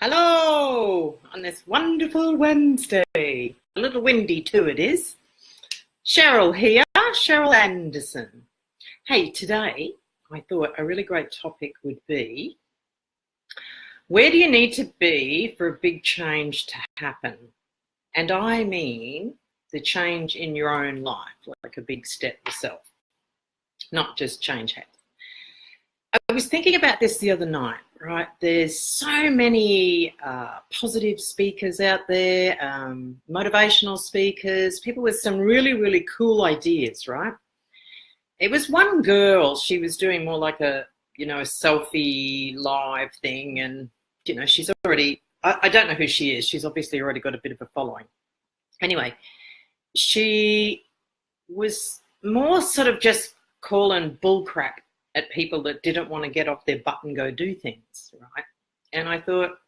Hello on this wonderful Wednesday. A little windy too it is. Cheryl here, Cheryl Anderson. Hey, today I thought a really great topic would be, where do you need to be for a big change to happen? And I mean the change in your own life, like a big step yourself, not just change habits. I was thinking about this the other night, right? There's so many positive speakers out there, motivational speakers, people with some really, really cool ideas, right? It was one girl, she was doing more like a selfie live thing, and, she's already, I don't know who she is. She's obviously already got a bit of a following. Anyway, she was more sort of just calling bullcrap at people that didn't want to get off their butt and go do things, right? And I thought,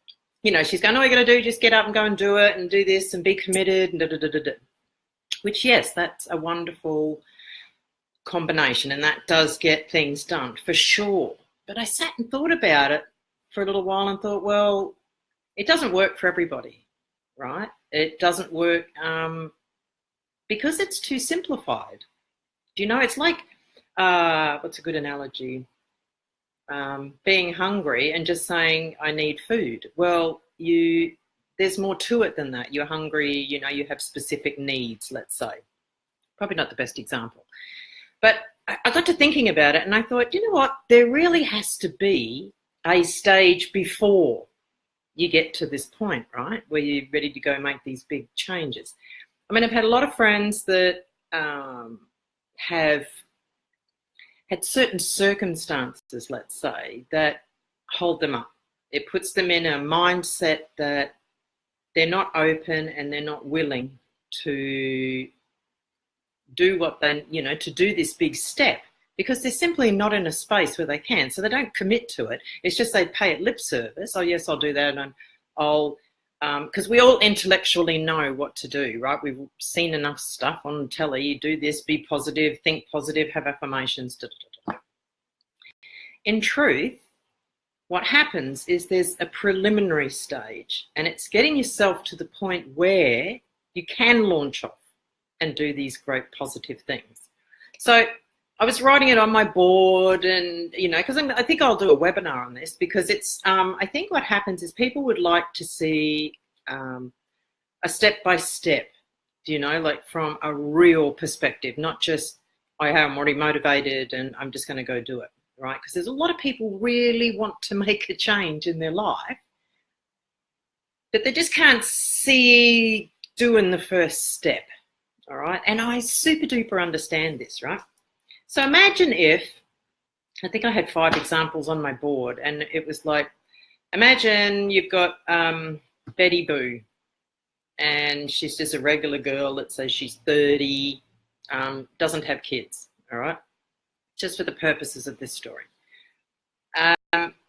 she's going, all you got to do, just get up and go and do it and do this and be committed and da-da-da-da-da. Which, yes, that's a wonderful combination and that does get things done for sure. But I sat and thought about it for a little while and thought, well, it doesn't work for everybody, right? It doesn't work because it's too simplified. It's like, what's a good analogy? Being hungry and just saying, I need food. Well, there's more to it than that. You're hungry, you have specific needs, let's say. Probably not the best example. But I got to thinking about it and I thought, you know what? There really has to be a stage before you get to this point, right? Where you're ready to go make these big changes. I mean, I've had a lot of friends that have had certain circumstances, let's say, that hold them up. It puts them in a mindset that they're not open and they're not willing to do what they, to do this big step because they're simply not in a space where they can. So they don't commit to it. It's just they pay it lip service. Oh, yes, I'll do that. And I'll, because we all intellectually know what to do, right? We've seen enough stuff on telly. Do this, be positive, think positive, have affirmations. Da, da, da, da. In truth, what happens is there's a preliminary stage and it's getting yourself to the point where you can launch off and do these great positive things. So I was writing it on my board and, because I think I'll do a webinar on this because it's, I think what happens is people would like to see a step-by-step, like from a real perspective, not just, I'm already motivated and I'm just going to go do it, right? Because there's a lot of people really want to make a change in their life, but they just can't see doing the first step, all right? And I super duper understand this, right? So imagine if, I think I had 5 examples on my board and it was like, imagine you've got Betty Boo and she's just a regular girl, let's say she's 30, doesn't have kids, all right? Just for the purposes of this story.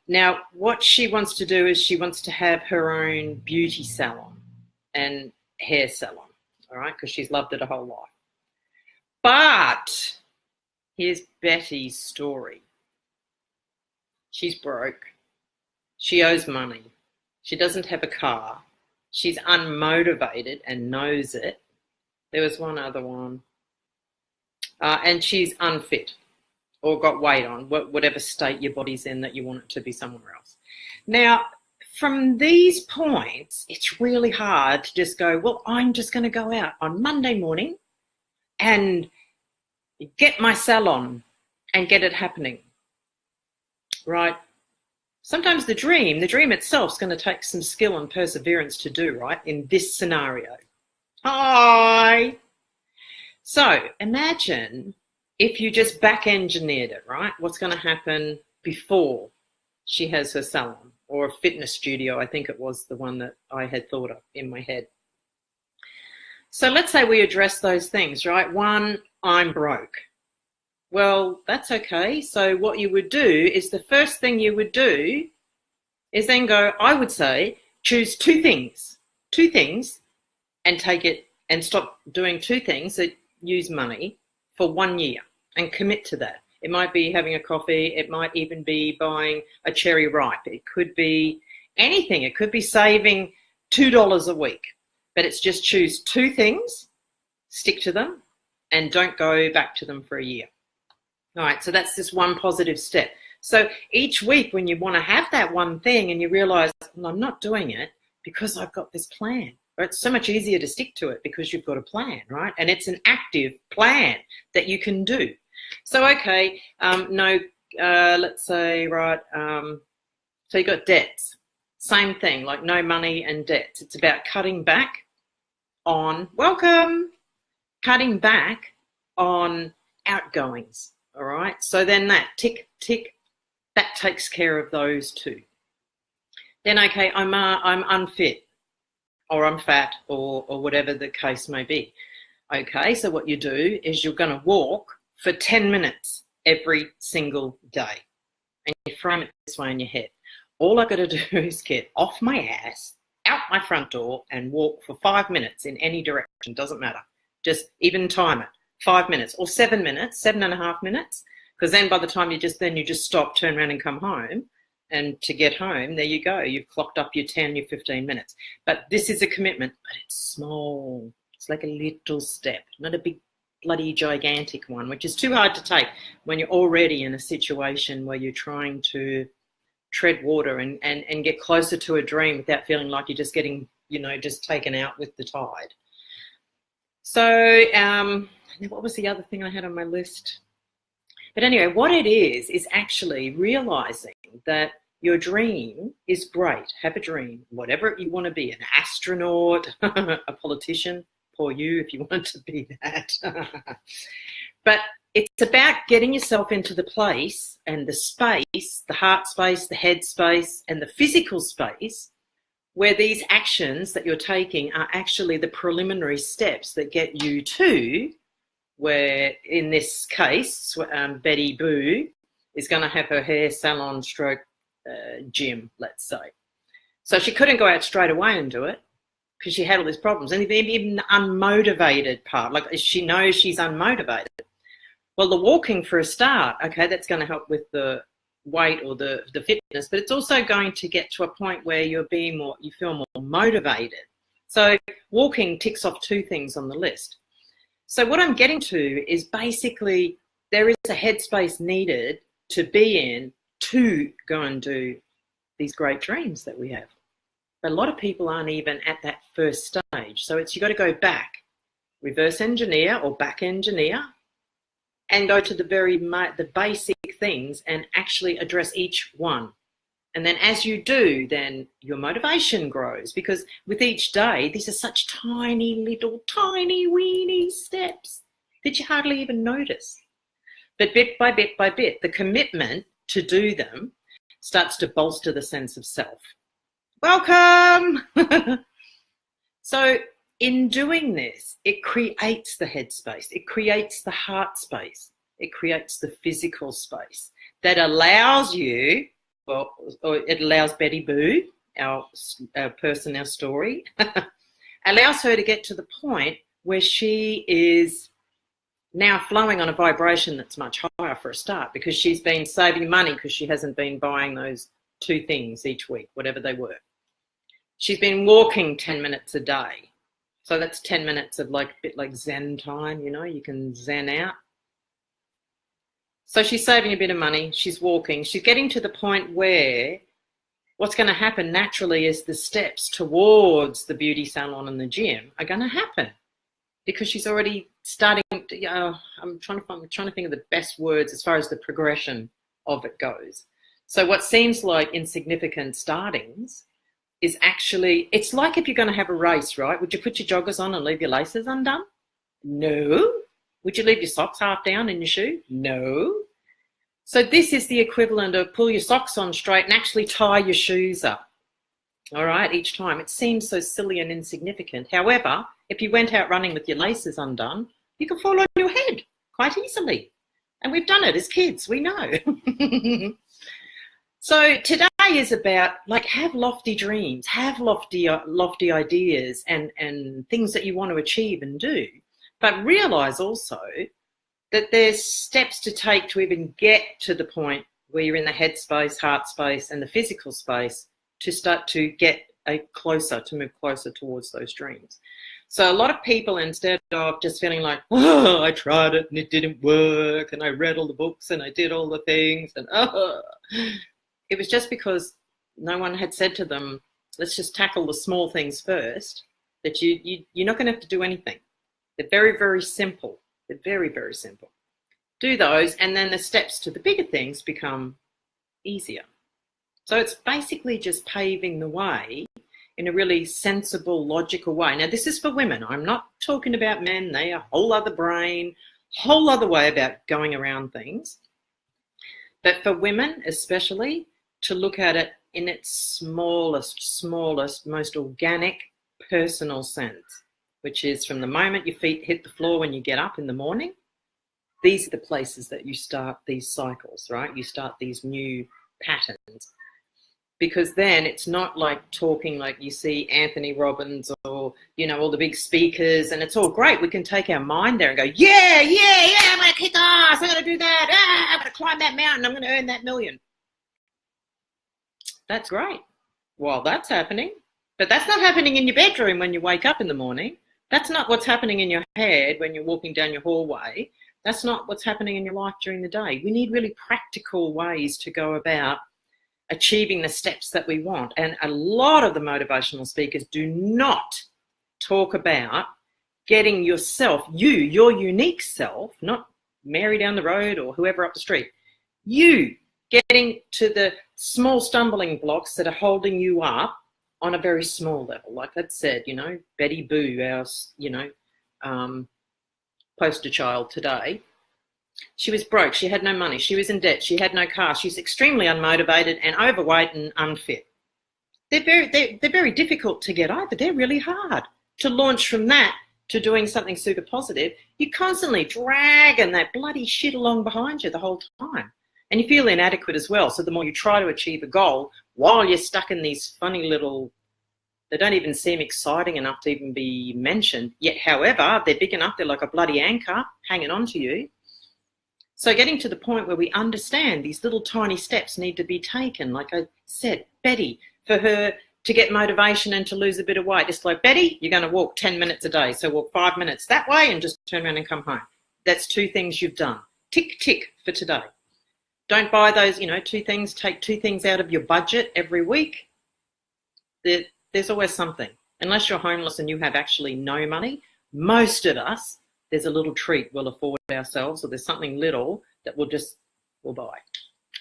Now, what she wants to do is she wants to have her own beauty salon and hair salon, all right? Because she's loved it her whole life. But here's Betty's story. She's broke. She owes money. She doesn't have a car. She's unmotivated and knows it. There was one other one. And she's unfit or got weight on, whatever state your body's in that you want it to be somewhere else. Now, from these points, it's really hard to just go, well, I'm just going to go out on Monday morning and get my salon and get it happening, right? Sometimes the dream itself is going to take some skill and perseverance to do, right, in this scenario. Hi! So imagine if you just back engineered it, right? What's going to happen before she has her salon or a fitness studio? I think it was the one that I had thought of in my head. So let's say we address those things, right? 1, I'm broke. Well, that's okay. So what you would do is the first thing you would do is then go, I would say, choose 2 things and take it and stop doing 2 things that use money for 1 year and commit to that. It might be having a coffee. It might even be buying a cherry ripe. It could be anything. It could be saving $2 a week, but it's just choose 2 things, stick to them, and don't go back to them for a year. All right, so that's just one positive step. So each week when you want to have that one thing and you realize, well, I'm not doing it because I've got this plan. It's so much easier to stick to it because you've got a plan, right? And it's an active plan that you can do. So, okay, let's say, right, so you got debts. Same thing, like no money and debts. It's about cutting back on, cutting back on outgoings, all right? So then that tick, that takes care of those 2. Then, okay, I'm unfit, or I'm fat, or whatever the case may be. Okay, so what you do is you're going to walk for 10 minutes every single day. And you frame it this way in your head. All I got to do is get off my ass, out my front door, and walk for 5 minutes in any direction. Doesn't matter. Just even time it. 5 minutes or 7 minutes, 7.5 minutes. Because then by the time you just stop, turn around and come home. And to get home, there you go. You've clocked up your 10, your 15 minutes. But this is a commitment, but it's small. It's like a little step, not a big bloody gigantic one, which is too hard to take when you're already in a situation where you're trying to tread water and get closer to a dream without feeling like you're just getting, just taken out with the tide. So what was the other thing I had on my list? But anyway, what it is actually realizing that your dream is great. Have a dream, whatever you want to be, an astronaut, a politician, poor you if you want to be that. But it's about getting yourself into the place and the space, the heart space, the head space, and the physical space where these actions that you're taking are actually the preliminary steps that get you to where, in this case, Betty Boo is going to have her hair salon stroke gym, let's say. So she couldn't go out straight away and do it because she had all these problems. And even the unmotivated part, like she knows she's unmotivated. Well, the walking for a start, okay, that's going to help with the weight or the fitness, but it's also going to get to a point where you feel more motivated. So walking ticks off 2 things on the list. So what I'm getting to is basically there is a headspace needed to be in to go and do these great dreams that we have. But a lot of people aren't even at that first stage. So you've got to go back, reverse engineer or back engineer, and go to the basic things and actually address each one. And then as you do, then your motivation grows, because with each day, these are such tiny weeny steps that you hardly even notice. But bit by bit by bit, the commitment to do them starts to bolster the sense of self. Welcome! So in doing this, it creates the headspace, it creates the heart space, it creates the physical space that allows you, or it allows Betty Boo, our person, our story, allows her to get to the point where she is now flowing on a vibration that's much higher for a start, because she's been saving money because she hasn't been buying those 2 things each week, whatever they were. She's been walking 10 minutes a day. So that's 10 minutes of a bit like Zen time, you can zen out. So she's saving a bit of money, she's walking, she's getting to the point where what's going to happen naturally is the steps towards the beauty salon and the gym are going to happen, because she's already starting to, I'm trying to think of the best words as far as the progression of it goes. So what seems like insignificant startings is actually, it's like if you're going to have a race, right? Would you put your joggers on and leave your laces undone? No. Would you leave your socks half down in your shoe? No. So this is the equivalent of pull your socks on straight and actually tie your shoes up. All right, each time. It seems so silly and insignificant. However, if you went out running with your laces undone, you could fall on your head quite easily. And we've done it as kids, we know. So today is about, have lofty dreams, have lofty ideas and things that you want to achieve and do. But realize also that there's steps to take to even get to the point where you're in the head space, heart space, and the physical space to start to get to move closer towards those dreams. So a lot of people, instead of just feeling like, oh, I tried it and it didn't work, and I read all the books and I did all the things, and it was just because no one had said to them, let's just tackle the small things first, that you're not going to have to do anything. They're very, very simple. They're very, very simple. Do those, and then the steps to the bigger things become easier. So it's basically just paving the way in a really sensible, logical way. Now, this is for women. I'm not talking about men. They are a whole other brain, whole other way about going around things. But for women especially, to look at it in its smallest, most organic, personal sense, which is from the moment your feet hit the floor when you get up in the morning, these are the places that you start these cycles, right? You start these new patterns. Because then it's not like talking like you see Anthony Robbins or, all the big speakers, and it's all great. We can take our mind there and go, yeah, I'm going to kick ass. I'm going to do that. I'm going to climb that mountain. I'm going to earn that million. That's great. Well, that's happening. But that's not happening in your bedroom when you wake up in the morning. That's not what's happening in your head when you're walking down your hallway. That's not what's happening in your life during the day. We need really practical ways to go about achieving the steps that we want. And a lot of the motivational speakers do not talk about getting yourself, your unique self, not Mary down the road or whoever up the street, you getting to the small stumbling blocks that are holding you up on a very small level. Like I said, Betty Boo, our, poster child today, she was broke. She had no money. She was in debt. She had no car. She's extremely unmotivated and overweight and unfit. They're very difficult to get over. They're really hard to launch from that to doing something super positive. You're constantly dragging that bloody shit along behind you the whole time. And you feel inadequate as well. So the more you try to achieve a goal while you're stuck in these funny little, they don't even seem exciting enough to even be mentioned. Yet, however, they're big enough. They're like a bloody anchor hanging on to you. So getting to the point where we understand these little tiny steps need to be taken. Like I said, Betty, for her to get motivation and to lose a bit of weight, it's like, Betty, you're going to walk 10 minutes a day. So walk 5 minutes that way and just turn around and come home. That's 2 things you've done. Tick, tick for today. Don't buy those, 2 things. Take 2 things out of your budget every week. There's always something. Unless you're homeless and you have actually no money, most of us, there's a little treat we'll afford ourselves, or there's something little that we'll buy.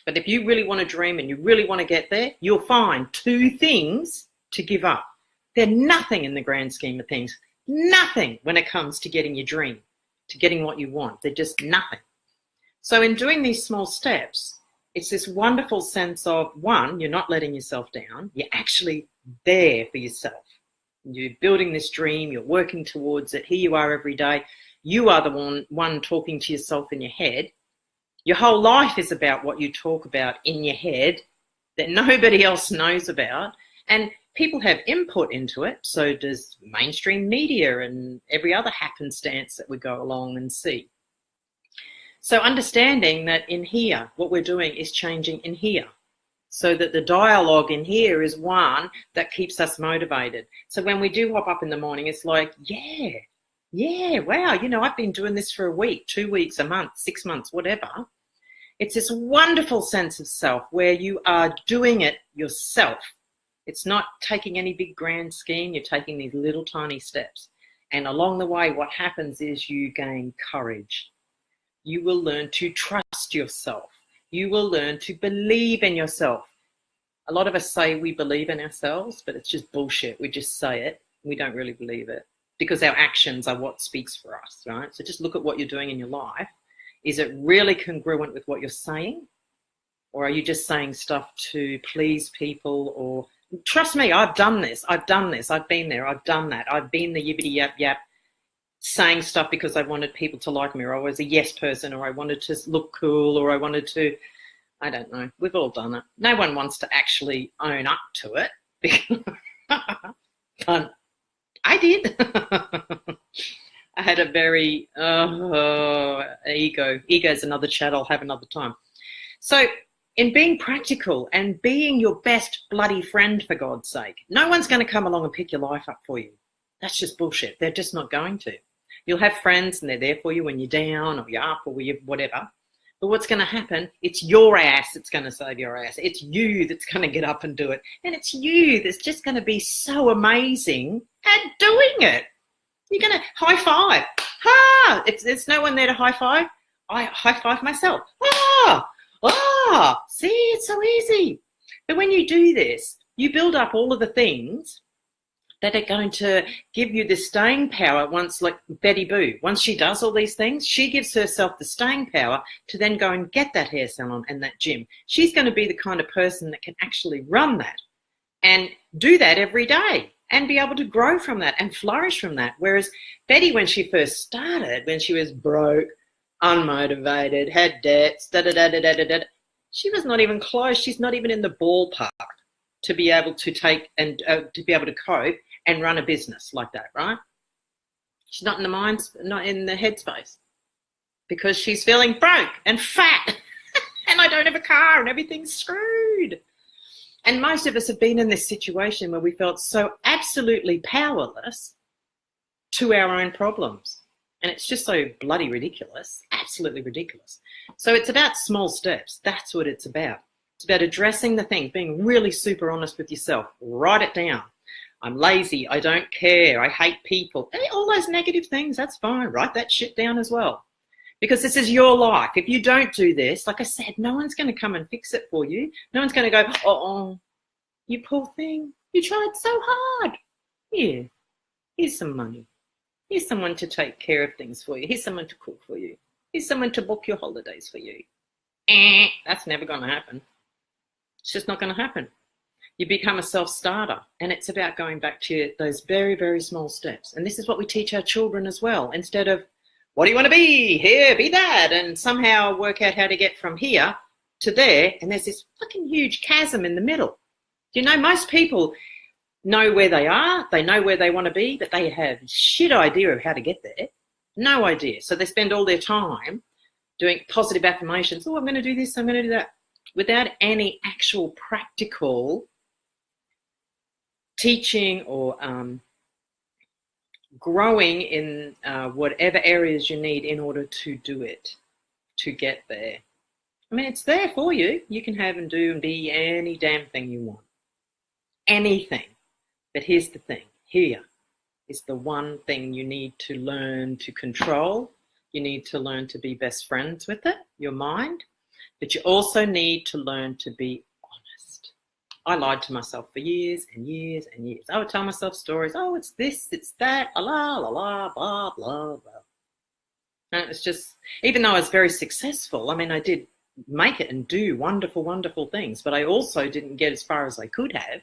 But if you really want to dream and you really want to get there, you'll find 2 things to give up. They're nothing in the grand scheme of things. Nothing when it comes to getting your dream, to getting what you want. They're just nothing. So in doing these small steps, it's this wonderful sense of, 1, you're not letting yourself down. You're actually there for yourself. You're building this dream. You're working towards it. Here you are every day. You are the one talking to yourself in your head. Your whole life is about what you talk about in your head that nobody else knows about. And people have input into it. So does mainstream media and every other happenstance that we go along and see. So understanding that in here, what we're doing is changing in here. So that the dialogue in here is one that keeps us motivated. So when we do hop up in the morning, it's like, yeah, wow, I've been doing this for a week, 2 weeks, a month, 6 months, whatever. It's this wonderful sense of self where you are doing it yourself. It's not taking any big grand scheme. You're taking these little tiny steps. And along the way, what happens is you gain courage. You will learn to trust yourself. You will learn to believe in yourself. A lot of us say we believe in ourselves, but it's just bullshit. We just say it. We don't really believe it because our actions are what speaks for us, right? So just look at what you're doing in your life. Is it really congruent with what you're saying? Or are you just saying stuff to please people? Or trust me, I've done this. I've been there. I've done that. I've been the yibbity yap yap saying stuff because I wanted people to like me, or I was a yes person, or I wanted to look cool, or I wanted to, I don't know. We've all done it. No one wants to actually own up to it. But I did. I had a very ego. Ego is another chat I'll have another time. So in being practical and being your best bloody friend, for God's sake. No one's going to come along and pick your life up for you. That's just bullshit. They're just not going to. You'll have friends and they're there for you when you're down or you're up or you're whatever. But what's going to happen, it's your ass that's going to save your ass. It's you that's going to get up and do it. And it's you that's just going to be so amazing at doing it. You're going to high five. Ha! If there's no one there to high five, I high five myself. See, it's so easy. But when you do this, you build up all of the things that are going to give you the staying power once, like Betty Boo, once she does all these things, she gives herself the staying power to then go and get that hair salon and that gym. She's going to be the kind of person that can actually run that and do that every day and be able to grow from that and flourish from that. Whereas Betty, when she first started, when she was broke, unmotivated, had debts, she was not even close. She's not even in the ballpark to be able to take and to be able to cope and run a business like that, right? She's not in the mind, not in the headspace, because she's feeling broke and fat and I don't have a car and everything's screwed. And most of us have been in this situation where we felt so absolutely powerless to our own problems. And it's just so bloody ridiculous, absolutely ridiculous. So it's about small steps. That's what it's about. It's about addressing the things, being really super honest with yourself. Write it down. I'm lazy. I don't care. I hate people. All those negative things, that's fine. Write that shit down as well. Because this is your life. If you don't do this, like I said, no one's going to come and fix it for you. No one's going to go, oh, you poor thing. You tried so hard. Here, here's some money. Here's someone to take care of things for you. Here's someone to cook for you. Here's someone to book your holidays for you. That's never going to happen. It's just not going to happen. You become a self-starter, and it's about going back to those very, very small steps. And this is what we teach our children as well. Instead of, what do you want to be? Here, be that, and somehow work out how to get from here to there, and there's this fucking huge chasm in the middle. You know, most people know where they are, they know where they want to be, but they have shit idea of how to get there. No idea. So they spend all their time doing positive affirmations. Oh, I'm going to do this, I'm going to do that, without any actual practical teaching or growing in whatever areas you need in order to do it, to get there. I mean, it's there for you. You can have and do and be any damn thing you want. Anything. But here's the thing. Here is the one thing you need to learn to control. You need to learn to be best friends with it, your mind. But you also need to learn to be honest. I lied to myself for years and years and years. I would tell myself stories. Oh, it's this, it's that, la, la, la, blah, blah, blah. And it was just, even though I was very successful, I mean, I did make it and do wonderful, wonderful things, but I also didn't get as far as I could have,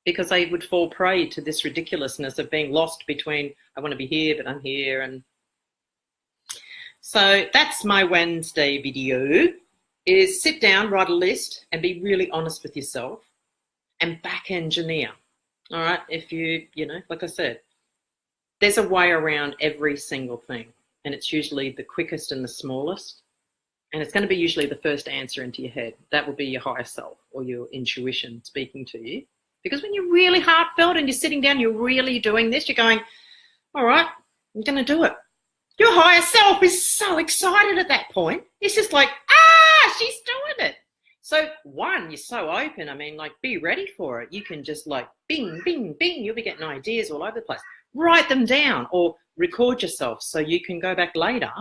because I would fall prey to this ridiculousness of being lost between, I want to be here, but I'm here. And so that's my Wednesday video, is sit down, write a list, and be really honest with yourself and back engineer. All right. If you know, like I said, there's a way around every single thing, and it's usually the quickest and the smallest. And it's going to be usually the first answer into your head. That will be your higher self or your intuition speaking to you. Because when you're really heartfelt and you're sitting down, you're really doing this, you're going, all right, I'm going to do it. Your higher self is so excited at that point. It's just like, she's doing it. So one, you're so open. I mean, like, be ready for it. You can just like, bing, bing, bing. You'll be getting ideas all over the place. Write them down or record yourself so you can go back later,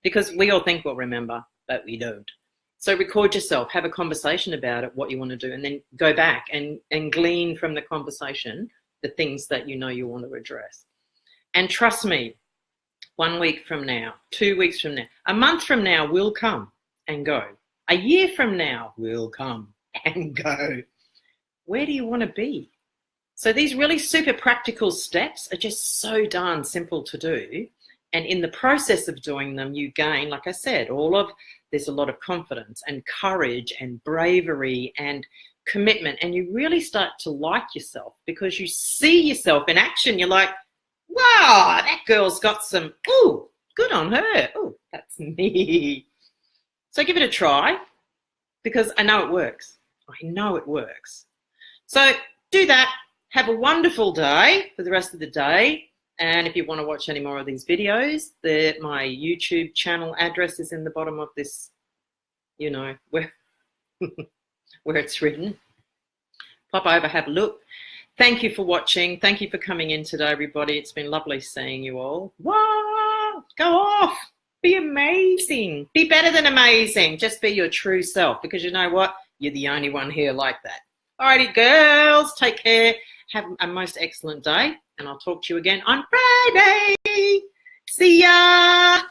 because we all think we'll remember, but we don't. So record yourself, have a conversation about it, what you want to do, and then go back and glean from the conversation the things that you know you want to address. And trust me, 1 week from now, 2 weeks from now, a month from now will come and go. A year from now will come and go. Where do you want to be? So these really super practical steps are just so darn simple to do. And in the process of doing them, you gain, like I said, there's a lot of confidence and courage and bravery and commitment. And you really start to like yourself because you see yourself in action. You're like, wow, that girl's got some, ooh, good on her. Ooh, that's me. So give it a try. because I know it works. I know it works. So do that. Have a wonderful day for the rest of the day. And if you want to watch any more of these videos, my YouTube channel address is in the bottom of this, you know, where it's written. Pop over, have a look. Thank you for watching. Thank you for coming in today, everybody. It's been lovely seeing you all. Wow! Go off. Be amazing. Be better than amazing. Just be your true self, because you know what? You're the only one here like that. Alrighty, girls. Take care. Have a most excellent day. And I'll talk to you again on Friday. See ya.